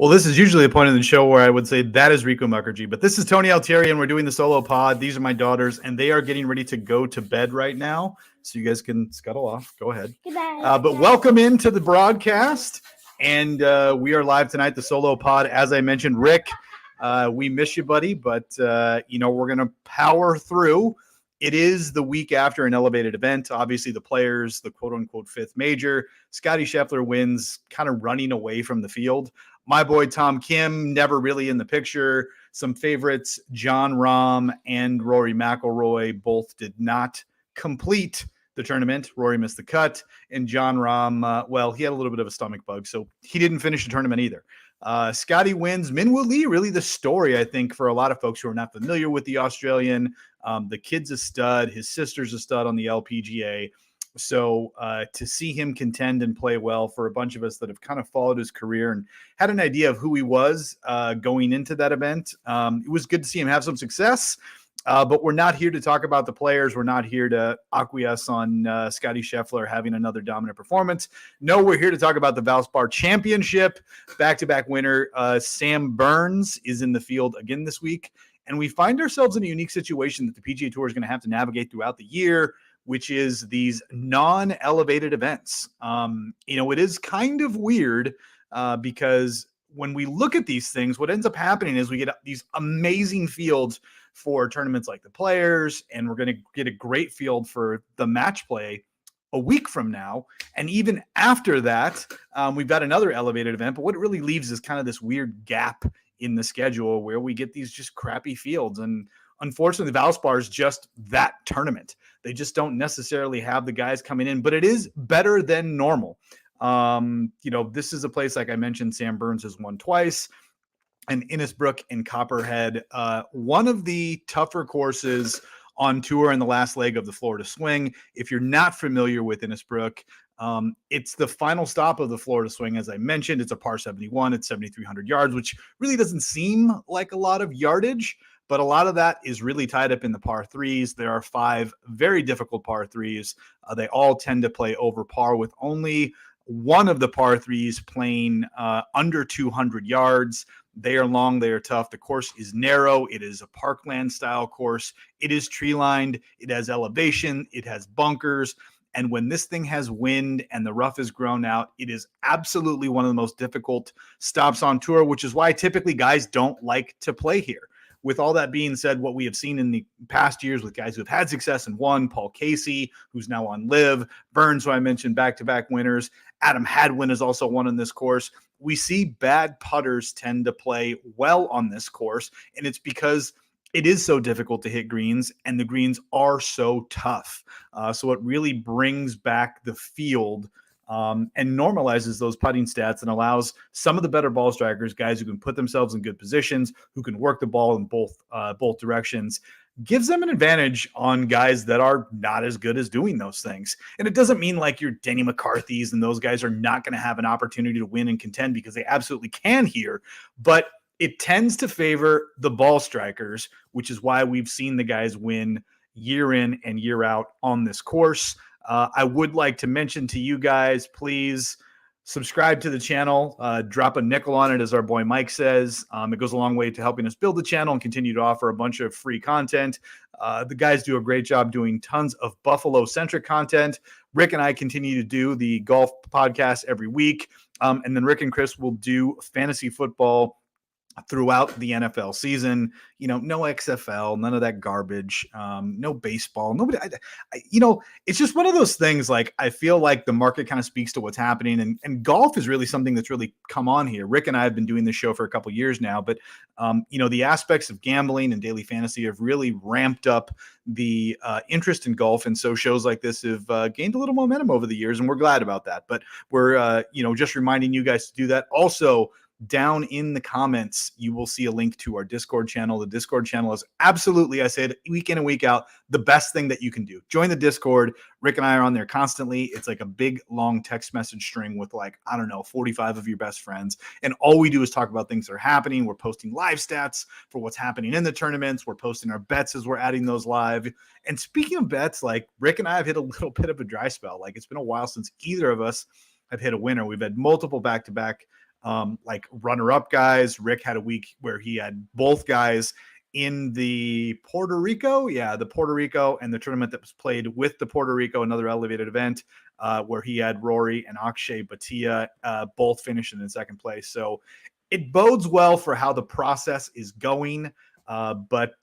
Well, this is usually a point in the show where I would say that is Rico Mukherjee, but this is Tony Altieri, and we're doing the solo pod. These are my daughters, and they are getting ready to go to bed right now, so you guys can scuttle off. Go ahead. But welcome into the broadcast, and we are live tonight, the solo pod. As I mentioned, Rick, we miss you, buddy, but, we're going to power through. It is the week after an elevated event. Obviously, the players, the quote-unquote fifth major. Scottie Scheffler wins, kind of running away from the field. My boy Tom Kim, never really in the picture. Some favorites, Jon Rahm and Rory McIlroy, both did not complete the tournament. Rory missed the cut, and Jon Rahm, he had a little bit of a stomach bug, so he didn't finish the tournament either. Scottie wins. Min-Woo Lee, really the story, I think, for a lot of folks who are not familiar with the Australian. The kid's a stud. His sister's a stud on the LPGA. So to see him contend and play well for a bunch of us that have kind of followed his career and had an idea of who he was going into that event, it was good to see him have some success. But we're not here to talk about the players. We're not here to acquiesce on Scottie Scheffler having another dominant performance. No, we're here to talk about the Valspar Championship. Back-to-back winner Sam Burns is in the field again this week. And we find ourselves in a unique situation that the PGA Tour is going to have to navigate throughout the year, which is these non-elevated events. It is kind of weird because when we look at these things, what ends up happening is we get these amazing fields for tournaments like the Players, and we're going to get a great field for the match play a week from now. And even after that, we've got another elevated event. But what it really leaves is kind of this weird gap in the schedule where we get these just crappy fields. And unfortunately, the Valspar is just that tournament. They just don't necessarily have the guys coming in, but it is better than normal. This is a place, like I mentioned, Sam Burns has won twice, and Innisbrook and Copperhead, one of the tougher courses on tour in the last leg of the Florida Swing. If you're not familiar with Innisbrook, it's the final stop of the Florida Swing. As I mentioned, it's a par 71. It's 7,300 yards, which really doesn't seem like a lot of yardage, but a lot of that is really tied up in the par threes. There are 5 very difficult par threes. They all tend to play over par, with only one of the par threes playing under 200 yards. They are long. They are tough. The course is narrow. It is a parkland style course. It is tree lined. It has elevation. It has bunkers. And when this thing has wind and the rough is grown out, it is absolutely one of the most difficult stops on tour, which is why typically guys don't like to play here. With all that being said, what we have seen in the past years with guys who have had success and won, Paul Casey, who's now on LIV, Burns, who I mentioned, back-to-back winners, Adam Hadwin is also one in this course. We see bad putters tend to play well on this course, and it's because it is so difficult to hit greens, and the greens are so tough. So it really brings back the field and normalizes those putting stats and allows some of the better ball strikers, guys who can put themselves in good positions, who can work the ball in both directions, gives them an advantage on guys that are not as good as doing those things. And it doesn't mean like your Denny McCarthy's and those guys are not going to have an opportunity to win and contend, because they absolutely can here. But it tends to favor the ball strikers, which is why we've seen the guys win year in and year out on this course. I would like to mention to you guys, please subscribe to the channel, drop a nickel on it, as our boy Mike says. It goes a long way to helping us build the channel and continue to offer a bunch of free content. The guys do a great job doing tons of Buffalo-centric content. Rick and I continue to do the golf podcast every week. And then Rick and Chris will do fantasy football throughout the NFL season. No XFL, none of that garbage, no baseball, nobody, it's just one of those things. Like, I feel like the market kind of speaks to what's happening, and golf is really something that's really come on here. Rick and I have been doing this show for a couple years now, but the aspects of gambling and daily fantasy have really ramped up the interest in golf. And so shows like this have gained a little momentum over the years, and we're glad about that. But we're, just reminding you guys to do that. Also, down in the comments, you will see a link to our Discord channel. The Discord channel is absolutely, I say it week in and week out, the best thing that you can do. Join the Discord. Rick and I are on there constantly. It's like a big, long text message string with 45 of your best friends. And all we do is talk about things that are happening. We're posting live stats for what's happening in the tournaments. We're posting our bets as we're adding those live. And speaking of bets, Rick and I have hit a little bit of a dry spell. It's been a while since either of us have hit a winner. We've had multiple back-to-back like runner-up guys. Rick had a week where he had both guys in the Puerto Rico, and the tournament that was played with the Puerto Rico, another elevated event, where he had Rory and Akshay Bhatia both finishing in second place. So it bodes well for how the process is going. But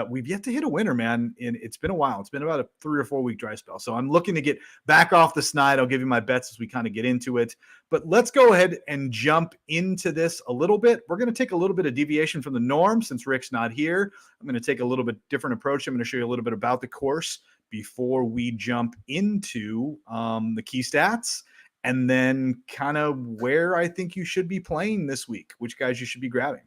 we've yet to hit a winner, man. It's been a while. It's been about a 3 or 4 week dry spell. So I'm looking to get back off the snide. I'll give you my bets as we kind of get into it. But let's go ahead and jump into this a little bit. We're going to take a little bit of deviation from the norm since Rick's not here. I'm going to take a little bit different approach. I'm going to show you a little bit about the course before we jump into the key stats, and then kind of where I think you should be playing this week, which guys you should be grabbing.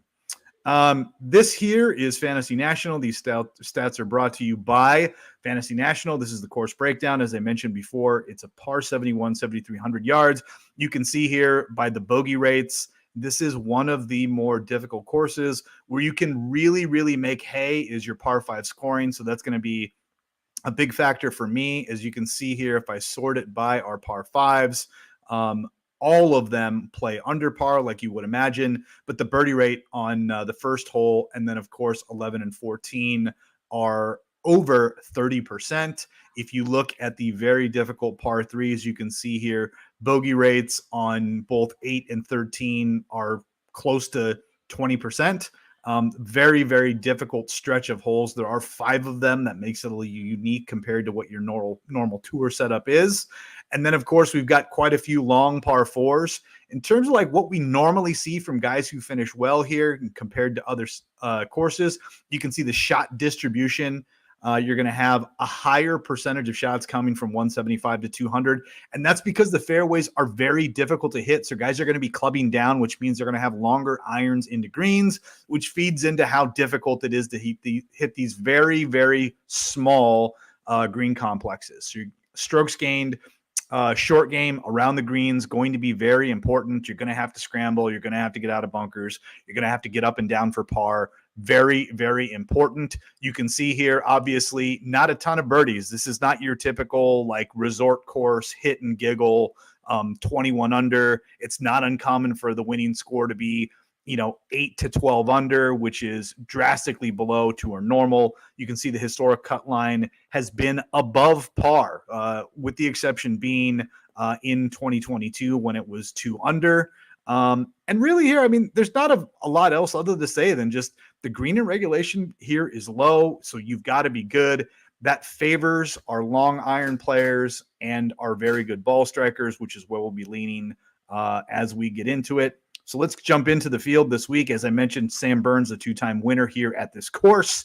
This here is Fantasy National. These stats are brought to you by Fantasy National. This is the course breakdown. As I mentioned before, it's a par 71, 7,300 yards. You can see here by the bogey rates, this is one of the more difficult courses where you can really, really make hay is your par 5 scoring. So that's going to be a big factor for me. As you can see here, if I sort it by our par 5s, all of them play under par like you would imagine, but the birdie rate on the first hole, and then of course 11 and 14 are over 30%. If you look at the very difficult par 3s, you can see here bogey rates on both 8 and 13 are close to 20%. Very, very difficult stretch of holes. There are 5 of them. That makes it a little unique compared to what your normal tour setup is. And then, of course, we've got quite a few long par 4s. In terms of like what we normally see from guys who finish well here compared to other courses, you can see the shot distribution. You're going to have a higher percentage of shots coming from 175 to 200. And that's because the fairways are very difficult to hit. So guys are going to be clubbing down, which means they're going to have longer irons into greens, which feeds into how difficult it is to hit these very, very small green complexes. So your strokes gained, short game around the greens going to be very important. You're going to have to scramble. You're going to have to get out of bunkers. You're going to have to get up and down for par. Very, very important. You can see here, obviously, not a ton of birdies. This is not your typical like resort course, hit and giggle, 21 under. It's not uncommon for the winning score to be 8 to 12 under, which is drastically below tour normal. You can see the historic cut line has been above par, with the exception being in 2022 when it was 2 under. And really here, I mean, there's not a lot else other to say than just the green and regulation here is low. So you've got to be good. That favors our long iron players and our very good ball strikers, which is where we'll be leaning as we get into it. So let's jump into the field this week. As I mentioned, Sam Burns, a 2-time winner here at this course.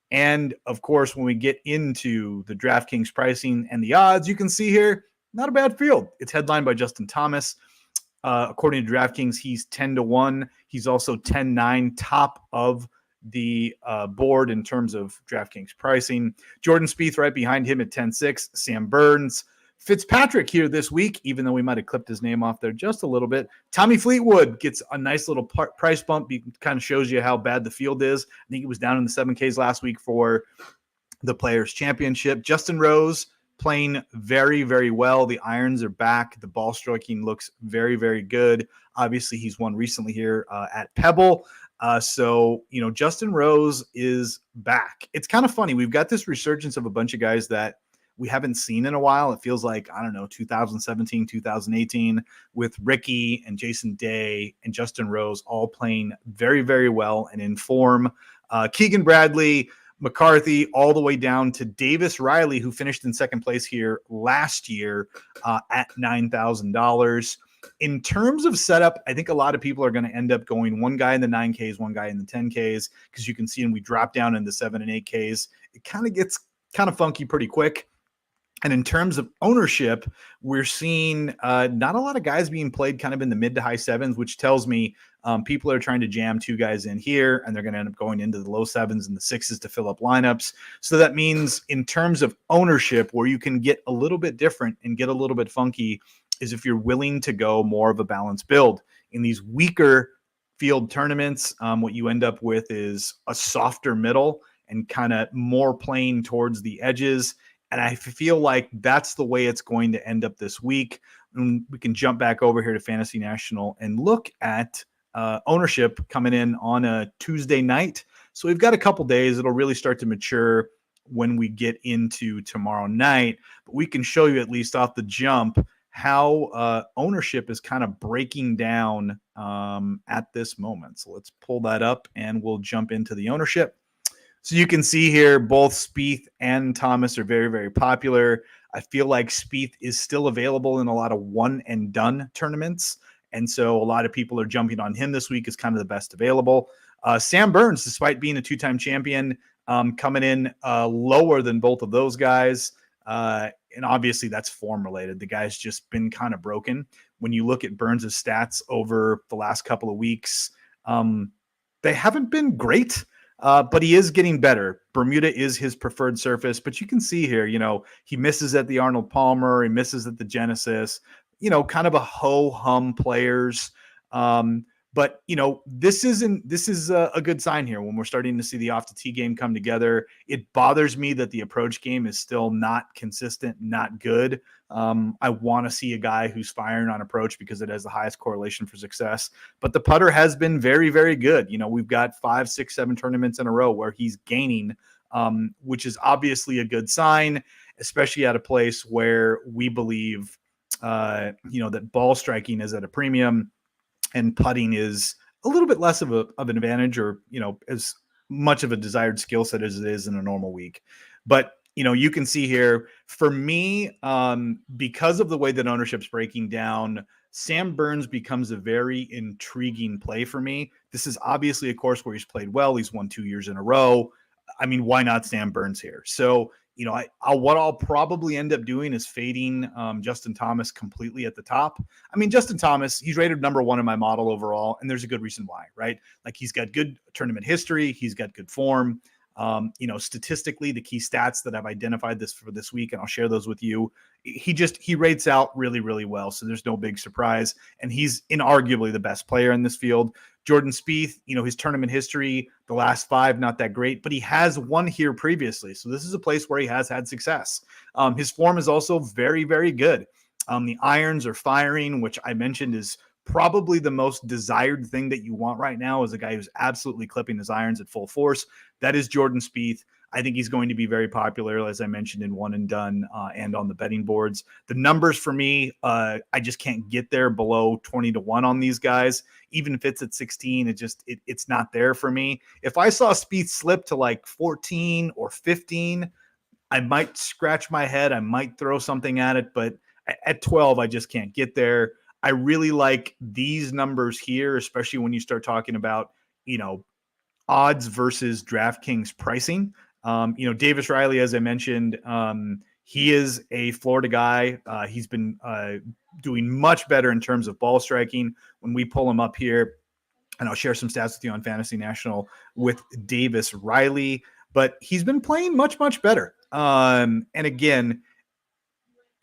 And of course, when we get into the DraftKings pricing and the odds, you can see here, not a bad field. It's headlined by Justin Thomas. According to DraftKings, he's 10-1. He's also 10-9, top of the board in terms of DraftKings pricing. Jordan Spieth right behind him at 10-6. Sam Burns. Fitzpatrick here this week, even though we might have clipped his name off there just a little bit. Tommy Fleetwood gets a nice little price bump. It kind of shows you how bad the field is. I think he was down in the 7Ks last week for the Players' Championship. Justin Rose playing very, very well. The irons are back. The ball striking looks very, very good. Obviously, he's won recently here at Pebble. So, Justin Rose is back. It's kind of funny. We've got this resurgence of a bunch of guys that we haven't seen in a while. It feels like, 2017, 2018 with Ricky and Jason Day and Justin Rose all playing very, very well and in form. Keegan Bradley, McCarthy, all the way down to Davis Riley, who finished in second place here last year at $9,000. In terms of setup, I think a lot of people are going to end up going one guy in the 9Ks, one guy in the 10Ks, because you can see when we drop down in the 7 and 8Ks, it kind of gets kind of funky pretty quick. And in terms of ownership, we're seeing not a lot of guys being played kind of in the mid to high 7s, which tells me people are trying to jam 2 guys in here, and they're going to end up going into the low 7s and the 6s to fill up lineups. So that means in terms of ownership, where you can get a little bit different and get a little bit funky is if you're willing to go more of a balanced build. In these weaker field tournaments, what you end up with is a softer middle and kind of more playing towards the edges. And I feel like that's the way it's going to end up this week. And we can jump back over here to Fantasy National and look at ownership coming in on a Tuesday night. So we've got a couple days. It'll really start to mature when we get into tomorrow night. But we can show you at least off the jump how ownership is kind of breaking down at this moment. So let's pull that up and we'll jump into the ownership. So you can see here both Spieth and Thomas are very, very popular. I feel like Spieth is still available in a lot of one and done tournaments. And so a lot of people are jumping on him this week as kind of the best available. Sam Burns, despite being a two-time champion, coming in lower than both of those guys. And obviously that's form related. The guy's just been kind of broken. When you look at Burns' stats over the last couple of weeks, they haven't been great. But he is getting better. Bermuda is his preferred surface, but you can see here, he misses at the Arnold Palmer, he misses at the Genesis, kind of a ho-hum players. But this is a good sign here when we're starting to see the off the tee game come together. It bothers me that the approach game is still not consistent, not good. I want to see a guy who's firing on approach because it has the highest correlation for success. But the putter has been very, very good. We've got 5, 6, 7 tournaments in a row where he's gaining, which is obviously a good sign, especially at a place where we believe, that ball striking is at a premium and putting is a little bit less of an advantage, or, as much of a desired skill set as it is in a normal week. But, you can see here for me, because of the way that ownership's breaking down, Sam Burns becomes a very intriguing play for me. This is obviously a course where he's played well. He's won 2 years in a row. I mean, why not Sam Burns here? So, what I'll probably end up doing is fading Justin Thomas completely at the top. I mean, Justin Thomas, he's rated number 1 in my model overall, and there's a good reason why, right? Like, he's got good tournament history. He's got good form. Statistically, the key stats that I've identified for this week, and I'll share those with you. He rates out really, really well. So there's no big surprise. And he's inarguably the best player in this field. Jordan Spieth, his tournament history, the last 5, not that great, but he has won here previously. So this is a place where he has had success. His form is also very, very good. The irons are firing, which I mentioned is probably the most desired thing that you want right now, is a guy who's absolutely clipping his irons at full force. That is Jordan Spieth. I think he's going to be very popular, as I mentioned, in one and done and on the betting boards. The numbers for me, I just can't get there below 20-1 on these guys. Even if it's at 16, it's not there for me. If I saw Spieth slip to like 14 or 15, I might scratch my head. I might throw something at it, but at 12, I just can't get there. I really like these numbers here, especially when you start talking about, odds versus DraftKings pricing. Davis Riley, as I mentioned, he is a Florida guy. He's been doing much better in terms of ball striking. When we pull him up here, and I'll share some stats with you on Fantasy National with Davis Riley, but he's been playing much, much better. And again,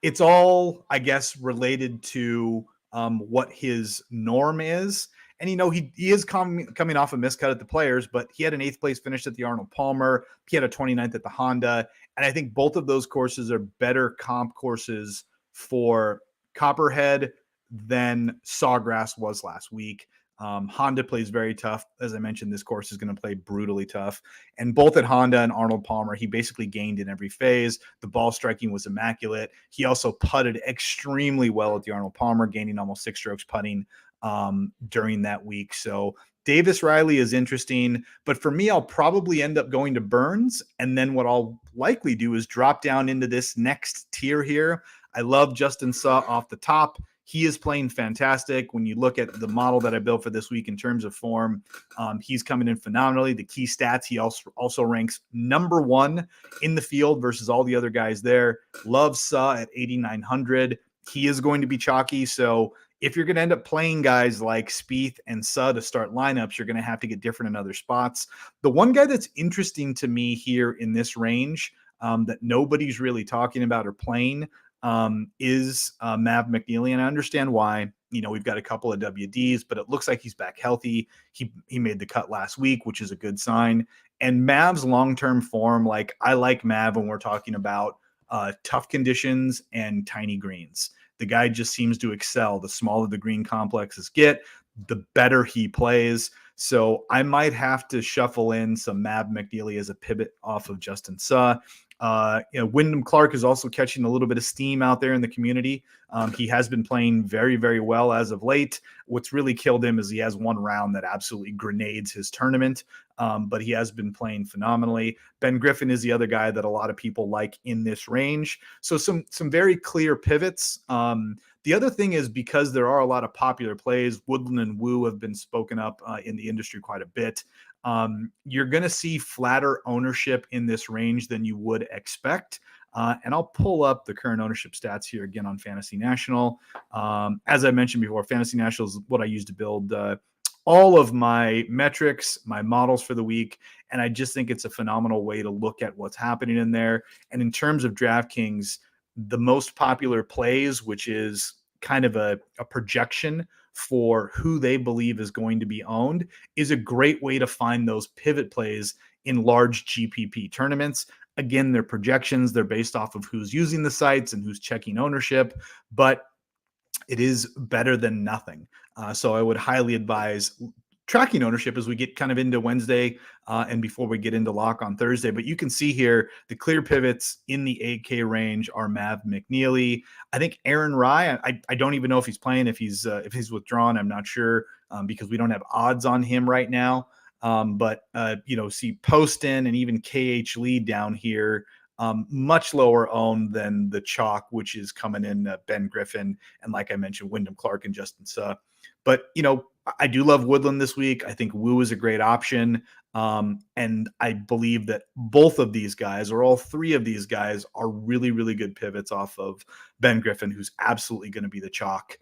it's all, I guess, related to what his norm is. And, he is coming off a miscut at the Players, but he had an 8th place finish at the Arnold Palmer. He had a 29th at the Honda. And I think both of those courses are better comp courses for Copperhead than Sawgrass was last week. Honda plays very tough. As I mentioned, this course is going to play brutally tough. And both at Honda and Arnold Palmer, he basically gained in every phase. The ball striking was immaculate. He also putted extremely well at the Arnold Palmer, gaining almost 6 strokes putting during that week. So Davis Riley is interesting, but for me, I'll probably end up going to Burns. And then what I'll likely do is drop down into this next tier here. I love Justin Suh off the top. He is playing fantastic. When you look at the model that I built for this week in terms of form, he's coming in phenomenally. The key stats, he also ranks number 1 in the field versus all the other guys there. Love Suh at 8,900. He is going to be chalky. So if you're going to end up playing guys like Spieth and Suh to start lineups, you're going to have to get different in other spots. The one guy that's interesting to me here in this range that nobody's really talking about or playing is Mav McNeely. And I understand why. We've got a couple of WDs, but it looks like he's back healthy. He made the cut last week, which is a good sign. And Mav's long-term form, I like Mav when we're talking about tough conditions and tiny greens. The guy just seems to excel. The smaller the green complexes get, the better he plays. So I might have to shuffle in some Mav McNeely as a pivot off of Justin Suh. Wyndham Clark is also catching a little bit of steam out there in the community. He has been playing very, very well as of late. What's really killed him is he has one round that absolutely grenades his tournament, but he has been playing phenomenally. Ben Griffin is the other guy that a lot of people like in this range. So some very clear pivots. The other thing is, because there are a lot of popular plays, Woodland and Wu have been spoken up in the industry quite a bit. You're going to see flatter ownership in this range than you would expect. And I'll pull up the current ownership stats here again on Fantasy National. As I mentioned before, Fantasy National is what I use to build all of my metrics, my models for the week. And I just think it's a phenomenal way to look at what's happening in there. And in terms of DraftKings, the most popular plays, which is kind of a projection for who they believe is going to be owned, is a great way to find those pivot plays in large GPP tournaments. Again, they're projections. They're based off of who's using the sites and who's checking ownership, but it is better than nothing. So I would highly advise tracking ownership as we get kind of into Wednesday and before we get into lock on Thursday. But you can see here the clear pivots in the 8K range are Mav McNeely. I think Aaron Rye, I don't even know if he's playing, if he's withdrawn. I'm not sure because we don't have odds on him right now. But see Poston and even KH Lee down here, much lower owned than the chalk, which is coming in Ben Griffin. And like I mentioned, Wyndham Clark and Justin Suh. But, I do love Woodland this week. I think Wu is a great option. And I believe that both of these guys, or all three of these guys, are really, really good pivots off of Ben Griffin, who's absolutely going to be the chalk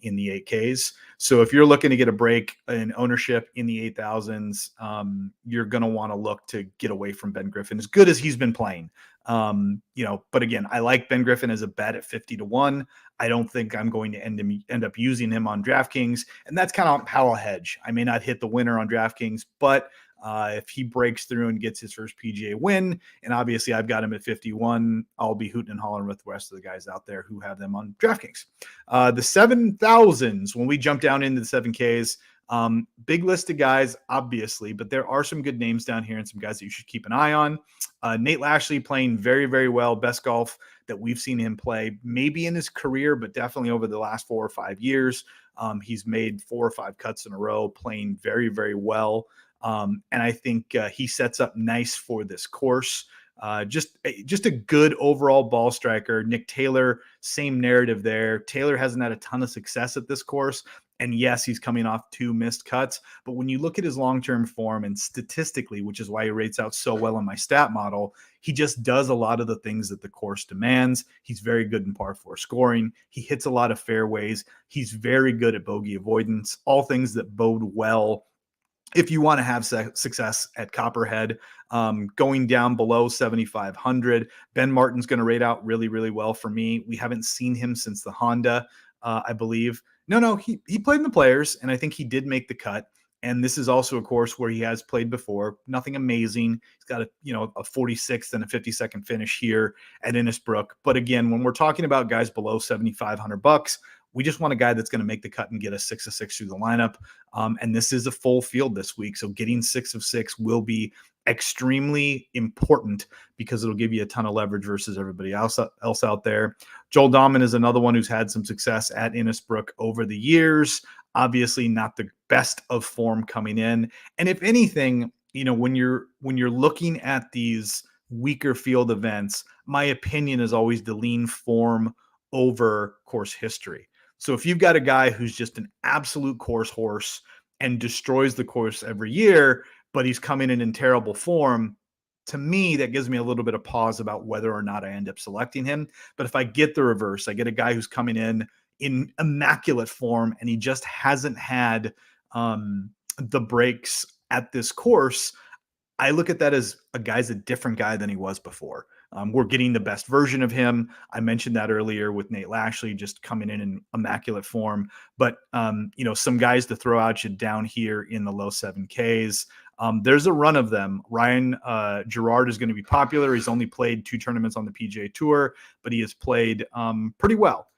in the 8Ks. So if you're looking to get a break in ownership in the 8,000s, you're going to want to look to get away from Ben Griffin, as good as he's been playing. But again, I like Ben Griffin as a bet at 50-1. I don't think I'm going to end up using him on DraftKings, and that's kind of how I'll hedge. I may not hit the winner on DraftKings, but if he breaks through and gets his first PGA win, and obviously I've got him at 51, I'll be hooting and hollering with the rest of the guys out there who have them on DraftKings. The 7,000s, when we jump down into the 7Ks, big list of guys, obviously, but there are some good names down here and some guys that you should keep an eye on. Nate Lashley playing very, very well. Best golf that we've seen him play, maybe in his career, but definitely over the last 4 or 5 years. He's made 4 or 5 cuts in a row, playing very, very well. And I think he sets up nice for this course. Just a good overall ball striker. Nick Taylor, same narrative there. Taylor hasn't had a ton of success at this course. And yes, he's coming off 2 missed cuts. But when you look at his long-term form and statistically, which is why he rates out so well in my stat model, he just does a lot of the things that the course demands. He's very good in par 4 scoring. He hits a lot of fairways. He's very good at bogey avoidance, all things that bode well if you want to have success at Copperhead. Going down below 7,500, Ben Martin's going to rate out really, really well for me. We haven't seen him since the Honda, I believe. No, he played in the Players, and I think he did make the cut. And this is also a course where he has played before. Nothing amazing. He's got a 46th and a 52nd finish here at Innisbrook. But again, when we're talking about guys below $7,500, we just want a guy that's going to make the cut and get a 6 of 6 through the lineup. And this is a full field this week. So getting 6 of 6 will be extremely important because it'll give you a ton of leverage versus everybody else out there. Joel Dahman is another one who's had some success at Innisbrook over the years. Obviously not the best of form coming in. And if anything, when you're looking at these weaker field events, my opinion is always to lean form over course history. So if you've got a guy who's just an absolute course horse and destroys the course every year, but he's coming in terrible form, to me, that gives me a little bit of pause about whether or not I end up selecting him. But if I get the reverse, I get a guy who's coming in immaculate form and he just hasn't had the breaks at this course, I look at that as a guy's a different guy than he was before. We're getting the best version of him. I mentioned that earlier with Nate Lashley just coming in immaculate form. But, some guys to throw out you down here in the low 7Ks. There's a run of them. Ryan Gerard is going to be popular. He's only played 2 tournaments on the PGA Tour, but he has played pretty well.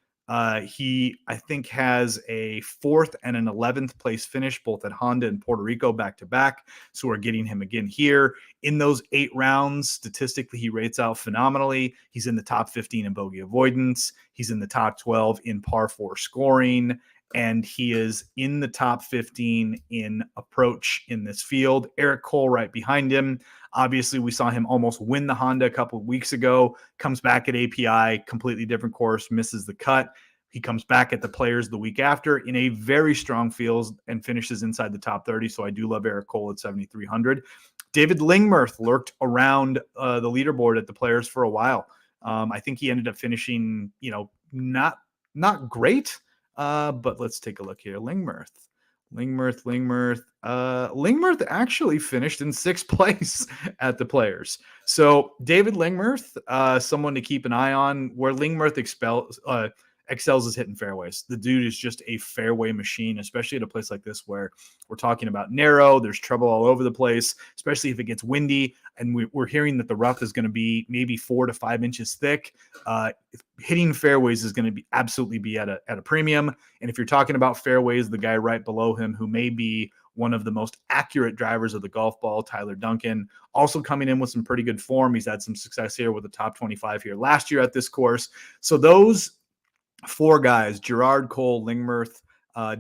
He, I think, has a 4th and an 11th place finish, both at Honda and Puerto Rico back to back. So we're getting him again here. In those 8 rounds, statistically, he rates out phenomenally. He's in the top 15 in bogey avoidance. He's in the top 12 in par 4 scoring. And he is in the top 15 in approach in this field. Eric Cole right behind him. Obviously, we saw him almost win the Honda a couple of weeks ago, comes back at API, completely different course, misses the cut. He comes back at the Players the week after in a very strong field and finishes inside the top 30. So I do love Eric Cole at 7,300. David Lingmerth lurked around the leaderboard at the Players for a while. I think he ended up finishing, not great, but let's take a look here. Lingmerth actually finished in 6th place at the Players. So David Lingmerth, someone to keep an eye on. Where Lingmerth excels is hitting fairways. The dude is just a fairway machine, especially at a place like this where we're talking about narrow. There's trouble all over the place, especially if it gets windy. And we're hearing that the rough is going to be maybe 4 to 5 inches thick. Hitting fairways is going to be absolutely at a premium. And if you're talking about fairways, the guy right below him, who may be one of the most accurate drivers of the golf ball, Tyler Duncan, also coming in with some pretty good form. He's had some success here with the top 25 here last year at this course. So those 4 guys, Gerard, Cole, Lingmerth,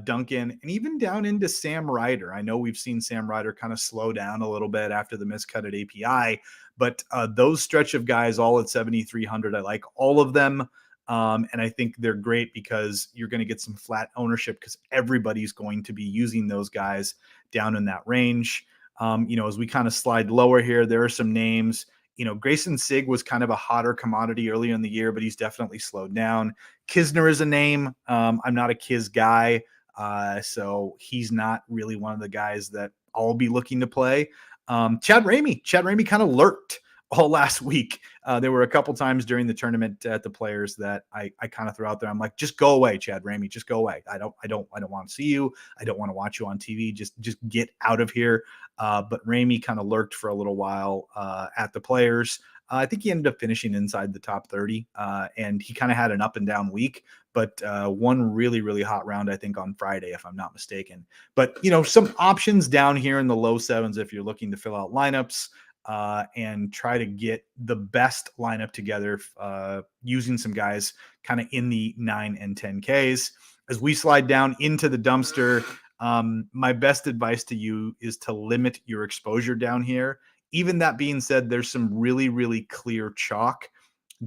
Duncan, and even down into Sam Ryder. I know we've seen Sam Ryder kind of slow down a little bit after the miscut at API, but those stretch of guys all at 7,300, I like all of them. And I think they're great because you're going to get some flat ownership because everybody's going to be using those guys down in that range. As we kind of slide lower here, there are some names. Grayson Sigg was kind of a hotter commodity earlier in the year, but he's definitely slowed down. Kisner is a name. I'm not a Kiz guy, so he's not really one of the guys that I'll be looking to play. Chad Ramey kind of lurked all last week. There were a couple times during the tournament at the Players that I kind of threw out there. I'm like, just go away, Chad Ramey. Just go away. I don't want to see you. I don't want to watch you on TV. Just get out of here. But Ramey kind of lurked for a little while at the Players. I think he ended up finishing inside the top 30, and he kind of had an up and down week, but one really, really hot round, I think, on Friday, if I'm not mistaken. But, some options down here in the low 7s if you're looking to fill out lineups and try to get the best lineup together using some guys kind of in the 9 and 10Ks. As we slide down into the dumpster, my best advice to you is to limit your exposure down here. Even that being said, there's some really, really clear chalk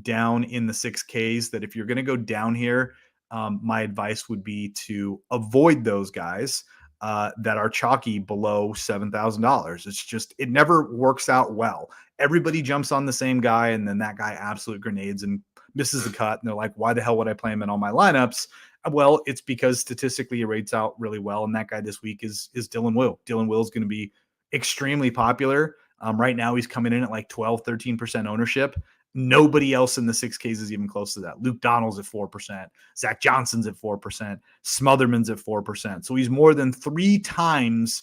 down in the 6Ks that if you're going to go down here, my advice would be to avoid those guys that are chalky below $7,000. It's just, it never works out well. Everybody jumps on the same guy, and then that guy absolute grenades and misses the cut. And they're like, why the hell would I play him in all my lineups? Well, it's because statistically he rates out really well. And that guy this week is Dylan Wu. Dylan Wu is going to be extremely popular. Right now he's coming in at like 12, 13% ownership. Nobody else in the 6Ks is even close to that. Luke Donald's at 4%. Zach Johnson's at 4%. Smotherman's at 4%. So he's more than 3 times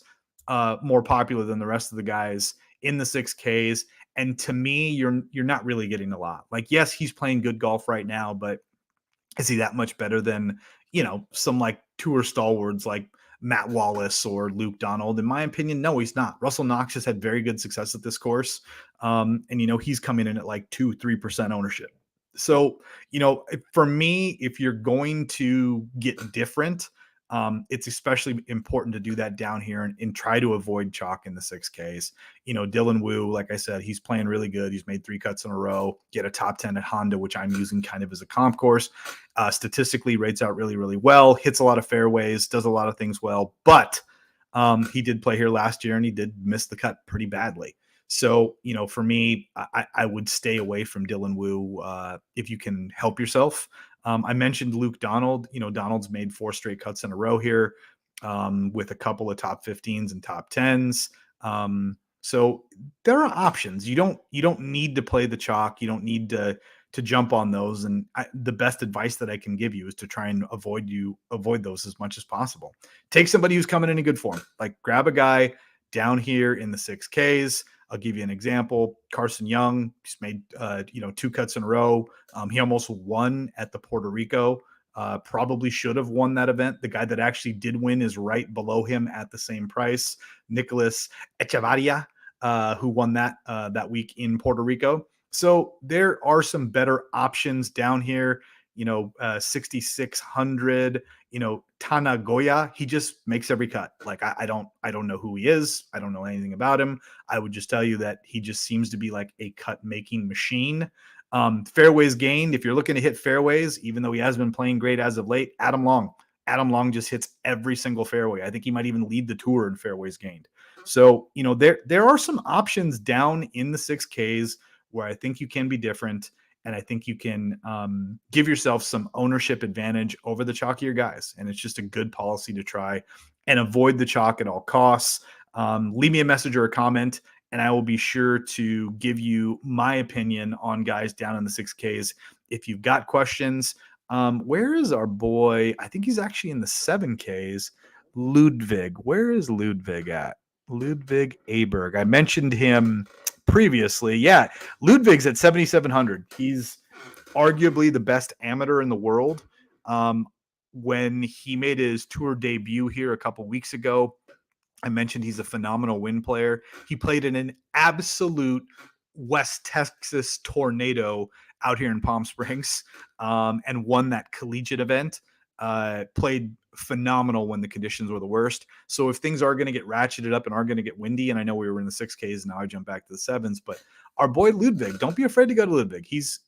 more popular than the rest of the guys in the 6Ks. And to me, you're not really getting a lot. Like, yes, he's playing good golf right now, but is he that much better than, some like tour stalwarts like Matt Wallace or Luke Donald? In my opinion, no, he's not. Russell Knox has had very good success at this course. And he's coming in at like 2-3% ownership. So, for me, if you're going to get different, it's especially important to do that down here and try to avoid chalk in the 6Ks. Dylan Wu, like I said, he's playing really good. He's made 3 cuts in a row, get a top 10 at Honda, which I'm using kind of as a comp course. Statistically rates out really, really well, hits a lot of fairways, does a lot of things well, but he did play here last year and he did miss the cut pretty badly. So, for me, I would stay away from Dylan Wu if you can help yourself. I mentioned Luke Donald. Donald's made 4 straight cuts in a row here with a couple of top 15s and top 10s. So there are options. You don't need to play the chalk. You don't need to jump on those. And the best advice that I can give you is to try and avoid those as much as possible. Take somebody who's coming in good form. Like, grab a guy down here in the 6Ks. I'll give you an example. Carson Young, he's made 2 cuts in a row. He almost won at the Puerto Rico Probably should have won that event. The guy that actually did win is right below him at the same price, Nicholas Echevarria, who won that week in Puerto Rico. So there are some better options down here. 6,600. Tanagoya, he just makes every cut. Like I don't know who he is. I don't know anything about him. I would just tell you that he just seems to be like a cut making machine. Fairways gained. If you're looking to hit fairways, even though he has been playing great as of late, Adam Long just hits every single fairway. I think he might even lead the tour in fairways gained. So, there are some options down in the 6Ks where I think you can be different. And I think you can give yourself some ownership advantage over the chalkier guys. And it's just a good policy to try and avoid the chalk at all costs. Leave me a message or a comment, and I will be sure to give you my opinion on guys down in the 6Ks. If you've got questions, where is our boy? I think he's actually in the 7Ks. Ludwig. Where is Ludwig at? Ludwig Aberg. I mentioned him previously. Yeah, Ludwig's at 7,700. He's arguably the best amateur in the world. When he made his tour debut here a couple weeks ago, I mentioned he's a phenomenal win player. He played in an absolute West Texas tornado out here in Palm Springs, and won that collegiate event. Played phenomenal when the conditions were the worst. So if things are going to get ratcheted up and are going to get windy, and I know we were in the 6Ks, now I jump back to the 7s, but our boy Ludwig, don't be afraid to go to Ludwig. He's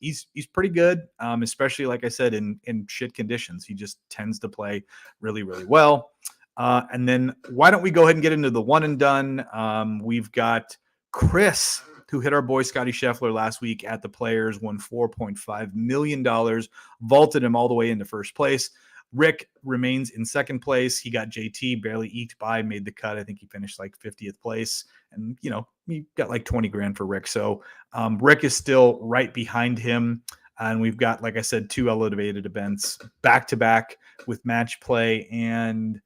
pretty good, especially like I said in shit conditions. He just tends to play really, really well. And then why don't we go ahead and get into the one and done? We've got Chris, who hit our boy Scotty Scheffler last week at the Players, won $4.5 million, vaulted him all the way into first place. Rick remains in second place. He got JT, barely eked by, made the cut. I think he finished like 50th place. And, he got like 20 grand for Rick. So Rick is still right behind him. And we've got, like I said, 2 elevated events back-to-back with match play and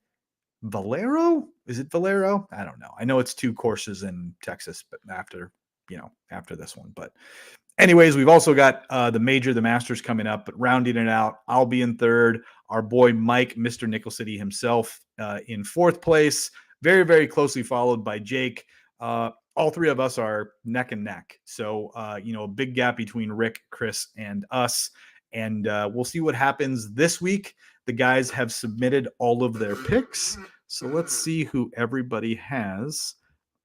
Valero. Is it Valero? I don't know. I know it's 2 courses in Texas, but after this one. But anyways, we've also got the major, the Masters coming up, but rounding it out, I'll be in third. Our boy Mike, Mr. Nickel City himself, in fourth place, very, very closely followed by Jake. All 3 of us are neck and neck. So, a big gap between Rick, Chris, and us. And we'll see what happens this week. The guys have submitted all of their picks. So let's see who everybody has.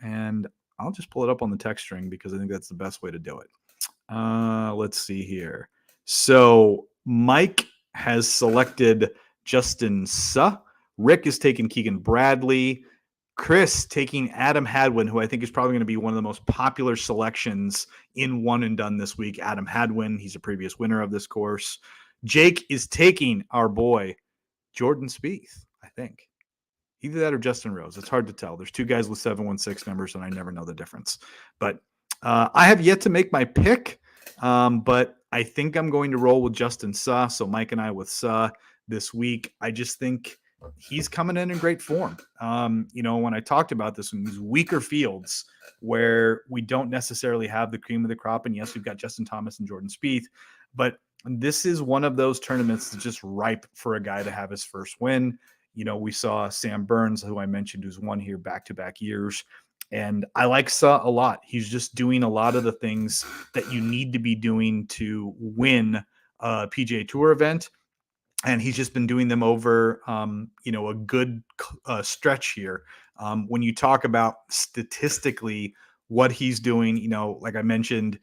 And I'll just pull it up on the text string because I think that's the best way to do it. Let's see here. So Mike has selected Justin Suh. Rick is taking Keegan Bradley. Chris taking Adam Hadwin, who I think is probably going to be one of the most popular selections in one and done this week. Adam Hadwin, he's a previous winner of this course. Jake is taking our boy Jordan Spieth, I think. Either that or Justin Rose. It's hard to tell. There's 2 guys with 716 numbers, and I never know the difference. But I have yet to make my pick, but I think I'm going to roll with Justin Suh. So Mike and I with Suh this week. I just think he's coming in great form. When I talked about this in these weaker fields where we don't necessarily have the cream of the crop, and yes, we've got Justin Thomas and Jordan Spieth, but this is one of those tournaments that's just ripe for a guy to have his first win. We saw Sam Burns, who I mentioned, who's won here back-to-back years. And I like Suh a lot. He's just doing a lot of the things that you need to be doing to win a PGA Tour event. And he's just been doing them over, a good stretch here. When you talk about statistically what he's doing, like I mentioned,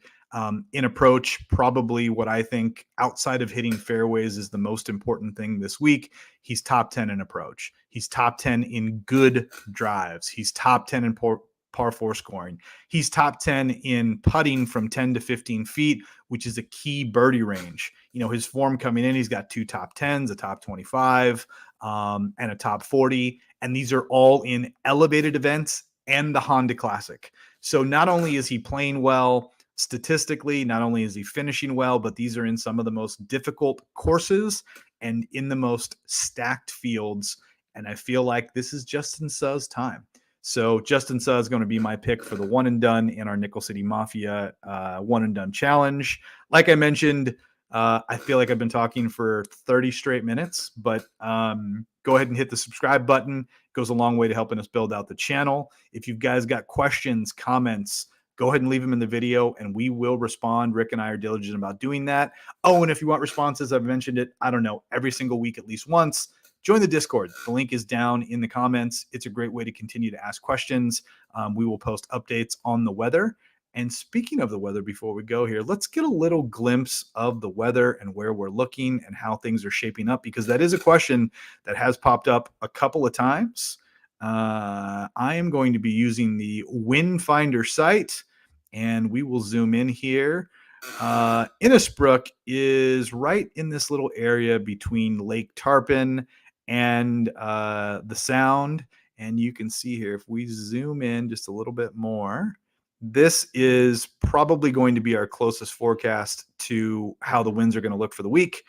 in approach, probably what I think outside of hitting fairways is the most important thing this week. He's top 10 in approach. He's top 10 in good drives. He's top 10 in par 4 scoring. He's top 10 in putting from 10 to 15 feet, which is a key birdie range. His form coming in, he's got 2 top 10s, a top 25, and a top 40. And these are all in elevated events and the Honda Classic. So not only is he playing well statistically, not only is he finishing well, but these are in some of the most difficult courses and in the most stacked fields. And I feel like this is Justin Suh's time. So Justin Suh is going to be my pick for the one and done in our Nickel City Mafia one and done challenge. Like I mentioned, I feel like I've been talking for 30 straight minutes, but go ahead and hit the subscribe button. It goes a long way to helping us build out the channel. If you guys got questions, comments, go ahead and leave them in the video and we will respond. Rick and I are diligent about doing that. Oh, and if you want responses, I've mentioned it, I don't know, every single week at least once. Join the Discord. The link is down in the comments. It's a great way to continue to ask questions. We will post updates on the weather. And speaking of the weather, before we go here, let's get a little glimpse of the weather and where we're looking and how things are shaping up, because that is a question that has popped up a couple of times. I am going to be using the Wind Finder site, and we will zoom in here. Innisbrook is right in this little area between Lake Tarpon and the Sound. And you can see here, if we zoom in just a little bit more, this is probably going to be our closest forecast to how the winds are going to look for the week.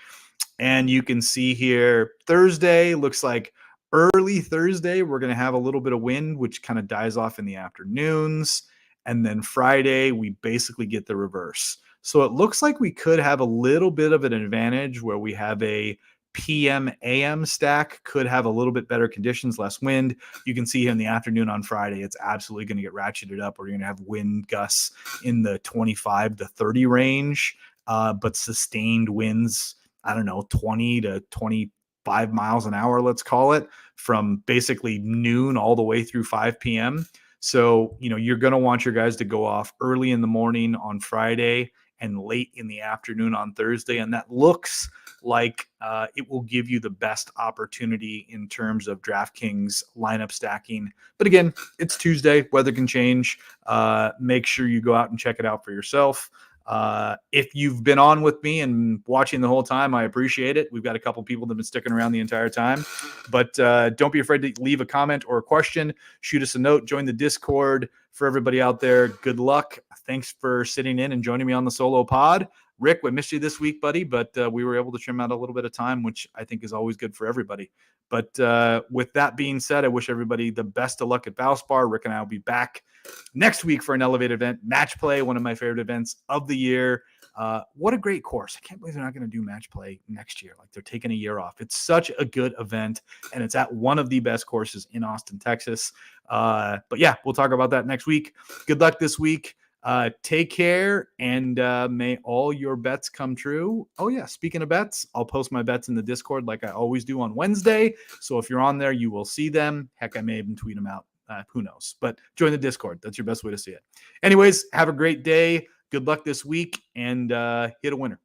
And you can see here, Thursday looks like early Thursday, we're going to have a little bit of wind, which kind of dies off in the afternoons. And then Friday, we basically get the reverse. So it looks like we could have a little bit of an advantage where we have a PM AM stack, could have a little bit better conditions, less wind. You can see here in the afternoon on Friday, it's absolutely going to get ratcheted up. We're going to have wind gusts in the 25 to 30 range, but sustained winds, I don't know, 20 to 25 miles an hour, let's call it, from basically noon all the way through 5 p.m. So, you're going to want your guys to go off early in the morning on Friday and late in the afternoon on Thursday. And that looks like it will give you the best opportunity in terms of DraftKings lineup stacking. But again, it's Tuesday. Weather can change. Make sure you go out and check it out for yourself. If you've been on with me and watching the whole time, I appreciate it. We've got a couple people that have been sticking around the entire time. But don't be afraid to leave a comment or a question. Shoot us a note. Join the Discord. For everybody out there, good luck. Thanks for sitting in and joining me on the solo pod. Rick, we missed you this week, buddy, but we were able to trim out a little bit of time, which I think is always good for everybody. But with that being said, I wish everybody the best of luck at Valspar. Rick and I will be back next week for an elevated event, Match Play, one of my favorite events of the year. What a great course. I can't believe they're not going to do Match Play next year. Like, they're taking a year off. It's such a good event, and it's at one of the best courses in Austin, Texas. But yeah, we'll talk about that next week. Good luck this week. Take care, and may all your bets come true. Oh yeah, speaking of bets, I'll post my bets in the Discord like I always do on Wednesday. So if you're on there, you will see them. Heck, I may even tweet them out. Who knows? But join the Discord. That's your best way to see it. Anyways, have a great day. Good luck this week, and hit a winner.